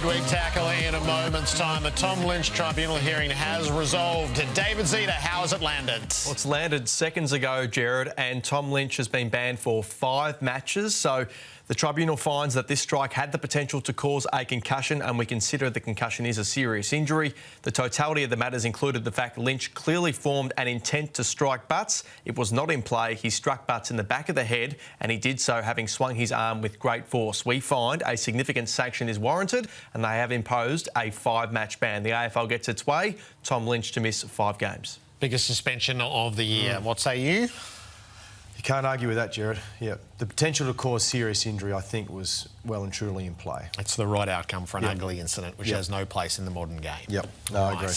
Midweek Tackle in a moment's time. The Tom Lynch tribunal hearing has resolved. David Zeta, how has it landed? Well, it's landed seconds ago, Jared, and Tom Lynch has been banned for 5 matches. So the tribunal finds that this strike had the potential to cause a concussion, and we consider the concussion is a serious injury. The totality of the matters included the fact Lynch clearly formed an intent to strike Butts. It was not in play. He struck Butts in the back of the head, and he did so having swung his arm with great force. We find a significant sanction is warranted, and they have imposed a 5-match ban. The AFL gets its way. Tom Lynch to miss 5 games. Biggest suspension of the year. What say you? You can't argue with that, Jared. Yeah, the potential to cause serious injury, I think, was well and truly in play. It's the right outcome for an ugly incident, which has no place in the modern game. Yep, no, I agree.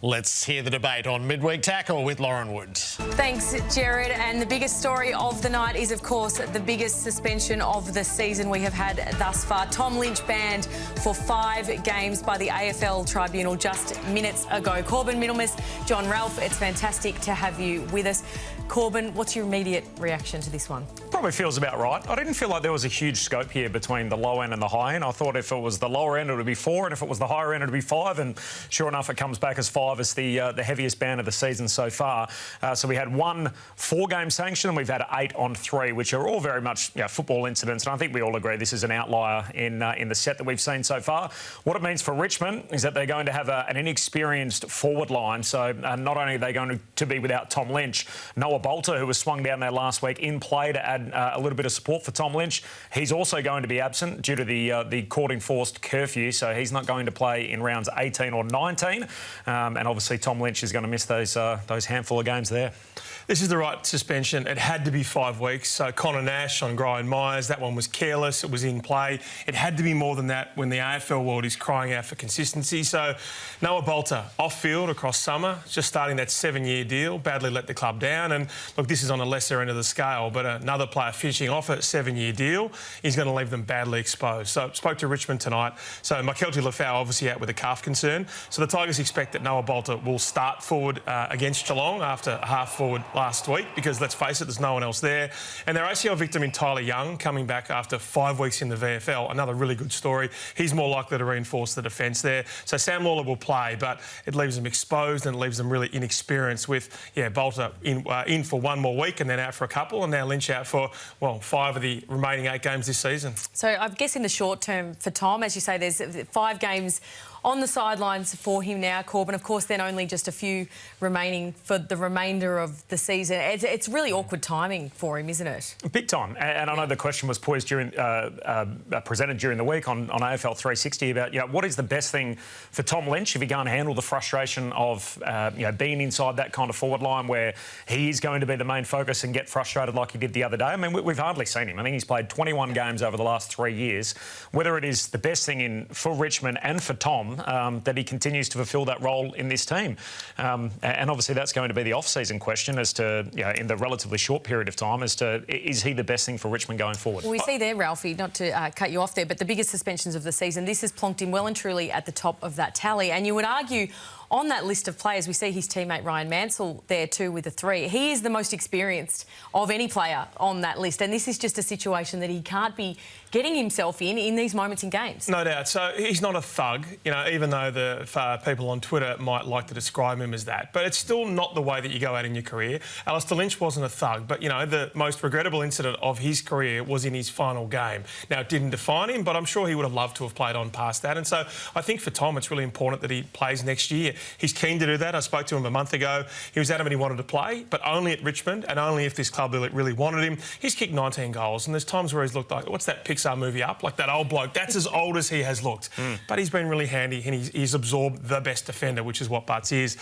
Let's hear the debate on Midweek Tackle with Lauren Wood. Thanks, Jared. And the biggest story of the night is, of course, the biggest suspension of the season we have had thus far. Tom Lynch banned for 5 games by the AFL Tribunal just minutes ago. Corbin Middlemiss, John Ralph, it's fantastic to have you with us. Corbin, what's your immediate reaction to this one? Probably feels about right. I didn't feel like there was a huge scope here between the low end and the high end. I thought if it was the lower end, it would be 4, and if it was the higher end, it would be 5. And sure enough, it comes back as 5 as the heaviest ban of the season so far. So we had 1 4-game sanction, and we've had 8 on 3, which are all very much football incidents. And I think we all agree this is an outlier in the set that we've seen so far. What it means for Richmond is that they're going to have an inexperienced forward line. So not only are they going to be without Tom Lynch, Noah Bolter, who was swung down there last week, in play to add a little bit of support for Tom Lynch. He's also going to be absent due to the court-enforced curfew, so he's not going to play in rounds 18 or 19. And obviously Tom Lynch is going to miss those handful of games there. This is the right suspension. It had to be 5 weeks. So Connor Nash on Brian Myers, that one was careless. It was in play. It had to be more than that when the AFL world is crying out for consistency. So Noah Bolter, off-field across summer, just starting that 7-year deal, badly let the club down. And look, this is on a lesser end of the scale, but another player finishing off a 7-year deal is going to leave them badly exposed. So spoke to Richmond tonight. So Michelty Lafau obviously out with a calf concern. So the Tigers expect that Noah Bolter will start forward against Geelong after half forward last week, because let's face it, there's no one else there. And their ACL victim in Tyler Young coming back after 5 weeks in the VFL, another really good story. He's more likely to reinforce the defence there. So Sam Lawler will play, but it leaves them exposed and leaves them really inexperienced with, Bolter in for 1 more week and then out for a couple, and now Lynch out for, 5 of the remaining 8 games this season. So I guess in the short term for Tom, as you say, there's 5 games on the sidelines for him now, Corbin. Of course, then only just a few remaining for the remainder of the season. It's really awkward timing for him, isn't it? Big time. And I know the question was poised during, presented during the week on AFL 360 about, what is the best thing for Tom Lynch if he can't handle the frustration of, being inside that kind of forward line where he is going to be the main focus and get frustrated like he did the other day. I mean, we've hardly seen him. I think he's played 21 games over the last 3 years. Whether it is the best thing for Richmond and for Tom, that he continues to fulfil that role in this team. And obviously that's going to be the off-season question as to, in the relatively short period of time, as to is he the best thing for Richmond going forward? Well, we see there, Ralphie, not to cut you off there, but the biggest suspensions of the season, this has plonked him well and truly at the top of that tally. And you would argue on that list of players, we see his teammate Ryan Mansell there too with a 3. He is the most experienced of any player on that list, and this is just a situation that he can't be getting himself in these moments in games. No doubt. So he's not a thug, even though the people on Twitter might like to describe him as that. But it's still not the way that you go out in your career. Alistair Lynch wasn't a thug, but, the most regrettable incident of his career was in his final game. Now, it didn't define him, but I'm sure he would have loved to have played on past that. And so I think for Tom, it's really important that he plays next year. He's keen to do that. I spoke to him a month ago. He was adamant he wanted to play, but only at Richmond and only if this club really wanted him. He's kicked 19 goals, and there's times where he's looked like, what's that Pixar movie Up? Like that old bloke. That's as old as he has looked. But he's been really handy, and he's absorbed the best defender, which is what Butts is.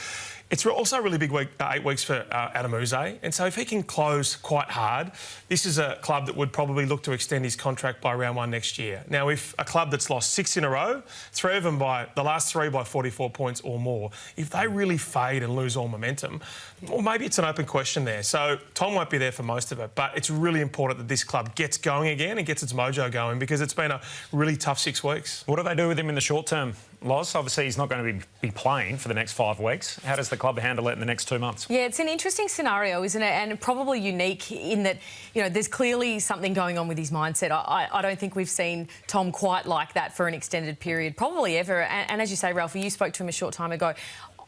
It's also a really big week, 8 weeks for Adam Uze, and so if he can close quite hard, this is a club that would probably look to extend his contract by round 1 next year. Now, if a club that's lost 6 in a row, 3 of them the last 3 by 44 points or more, if they really fade and lose all momentum, well, maybe it's an open question there. So Tom won't be there for most of it, but it's really important that this club gets going again and gets its mojo going, because it's been a really tough 6 weeks. What do they do with him in the short term? Loz. Obviously, he's not going to be playing for the next 5 weeks. How does the club handle it in the next 2 months? Yeah, it's an interesting scenario, isn't it? And probably unique in that, there's clearly something going on with his mindset. I don't think we've seen Tom quite like that for an extended period, probably ever. And as you say, Ralphie, you spoke to him a short time ago.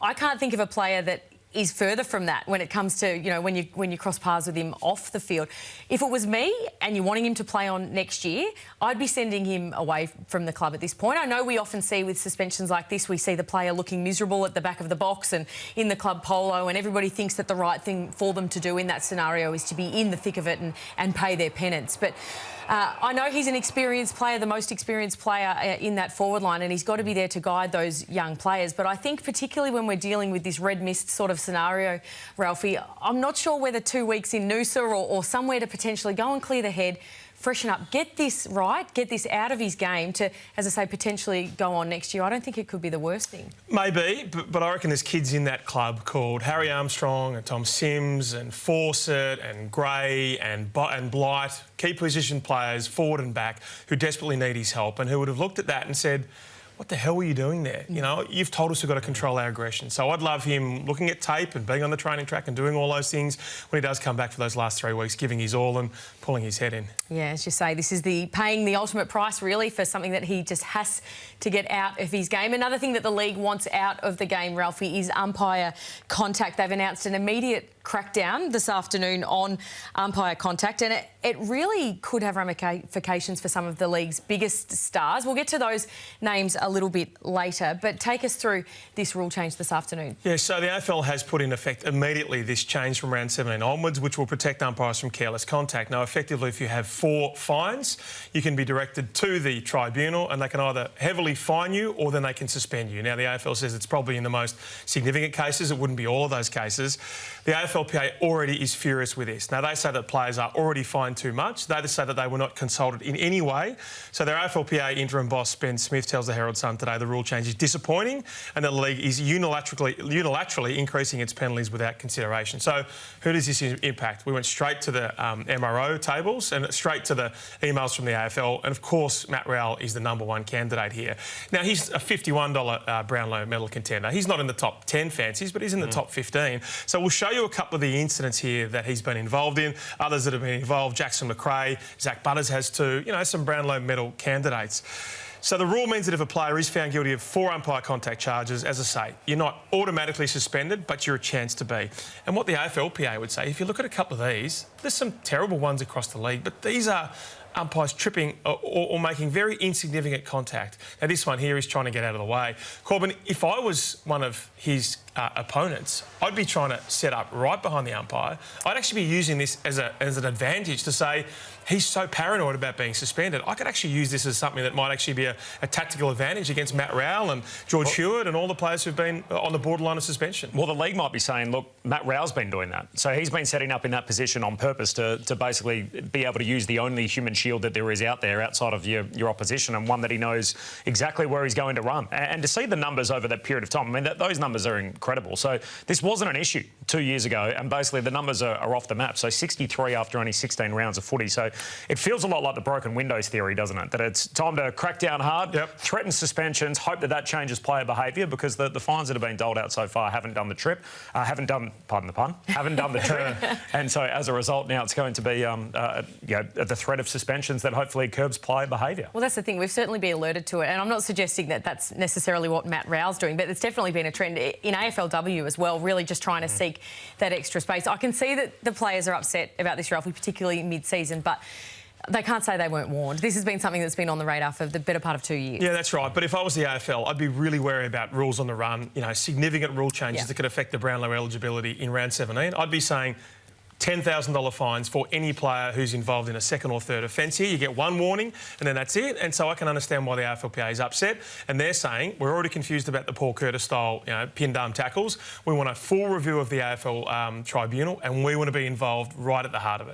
I can't think of a player that is further from that when it comes to, when you cross paths with him off the field. If it was me and you're wanting him to play on next year, I'd be sending him away from the club at this point. I know we often see with suspensions like this, we see the player looking miserable at the back of the box and in the club polo, and everybody thinks that the right thing for them to do in that scenario is to be in the thick of it and pay their penance. But I know he's an experienced player, the most experienced player in that forward line, and he's got to be there to guide those young players. But I think particularly when we're dealing with this red mist sort of scenario, Ralphie, I'm not sure whether 2 weeks in Noosa or somewhere to potentially go and clear the head, freshen up, get this right, get this out of his game to, as I say, potentially go on next year. I don't think it could be the worst thing. Maybe, but I reckon there's kids in that club called Harry Armstrong and Tom Sims and Fawcett and Gray and Blight, key position players, forward and back, who desperately need his help and who would have looked at that and said, what the hell were you doing there? You've told us we've got to control our aggression. So I'd love him looking at tape and being on the training track and doing all those things when he does come back for those last 3 weeks, giving his all and pulling his head in. Yeah, as you say, this is paying the ultimate price, really, for something that he just has to get out of his game. Another thing that the league wants out of the game, Ralphie, is umpire contact. They've announced an immediate crackdown this afternoon on umpire contact, and it really could have ramifications for some of the league's biggest stars. We'll get to those names a little bit later, but take us through this rule change this afternoon. Yeah, so the AFL has put in effect immediately this change from round 17 onwards, which will protect umpires from careless contact. Now, effectively, if you have 4 fines, you can be directed to the tribunal and they can either heavily fine you or then they can suspend you. Now, the AFL says it's probably in the most significant cases. It wouldn't be all of those cases. The AFLPA already is furious with this. Now, they say that players are already fined too much. They just say that they were not consulted in any way. So their AFLPA interim boss, Ben Smith, tells the Herald Sun today the rule change is disappointing and that the league is unilaterally increasing its penalties without consideration. So who does this impact? We went straight to the MRO tables and straight to the emails from the AFL. And, of course, Matt Rowell is the #1 candidate here. Now, he's a $51 Brownlow medal contender. He's not in the top 10 fancies, but he's in the top 15. So we'll show you a couple of the incidents here that he's been involved in. Others that have been involved, Jackson McRae, Zach Butters has too, some Brownlow medal candidates. So the rule means that if a player is found guilty of 4 umpire contact charges, as I say, you're not automatically suspended, but you're a chance to be. And what the AFLPA would say, if you look at a couple of these, there's some terrible ones across the league, but these are umpires tripping or making very insignificant contact. Now, this one here is trying to get out of the way. Corbin, if I was one of his opponents, I'd be trying to set up right behind the umpire. I'd actually be using this as an advantage to say, he's so paranoid about being suspended. I could actually use this as something that might actually be a tactical advantage against Matt Rowell and George Hewitt and all the players who've been on the borderline of suspension. Well, the league might be saying, look, Matt Rowell's been doing that. So he's been setting up in that position on purpose to basically be able to use the only human shield that there is out there outside of your opposition, and one that he knows exactly where he's going to run. And to see the numbers over that period of time, I mean, those numbers are incredible. So this wasn't an issue 2 years ago, and basically the numbers are off the map. So 63 after only 16 rounds of footy. So it feels a lot like the broken windows theory, doesn't it? That it's time to crack down hard, threaten suspensions, hope that changes player behaviour, because the fines that have been doled out so far haven't done the trip, haven't done the trip. And so as a result, now it's going to be the threat of suspensions that hopefully curbs player behaviour. Well, that's the thing. We've certainly been alerted to it, and I'm not suggesting that that's necessarily what Matt Rowell's doing, but it's definitely been a trend in AFLW as well, really just trying to seek that extra space. I can see that the players are upset about this, Ralphie, particularly mid-season, but they can't say they weren't warned. This has been something that's been on the radar for the better part of 2 years. Yeah, that's right. But if I was the AFL, I'd be really wary about rules on the run, significant rule changes that could affect the Brownlow eligibility in round 17. I'd be saying $10,000 fines for any player who's involved in a second or third offence here. You get one warning and then that's it. And so I can understand why the AFLPA is upset. And they're saying, we're already confused about the Paul Curtis-style pinned arm tackles. We want a full review of the AFL tribunal, and we want to be involved right at the heart of it.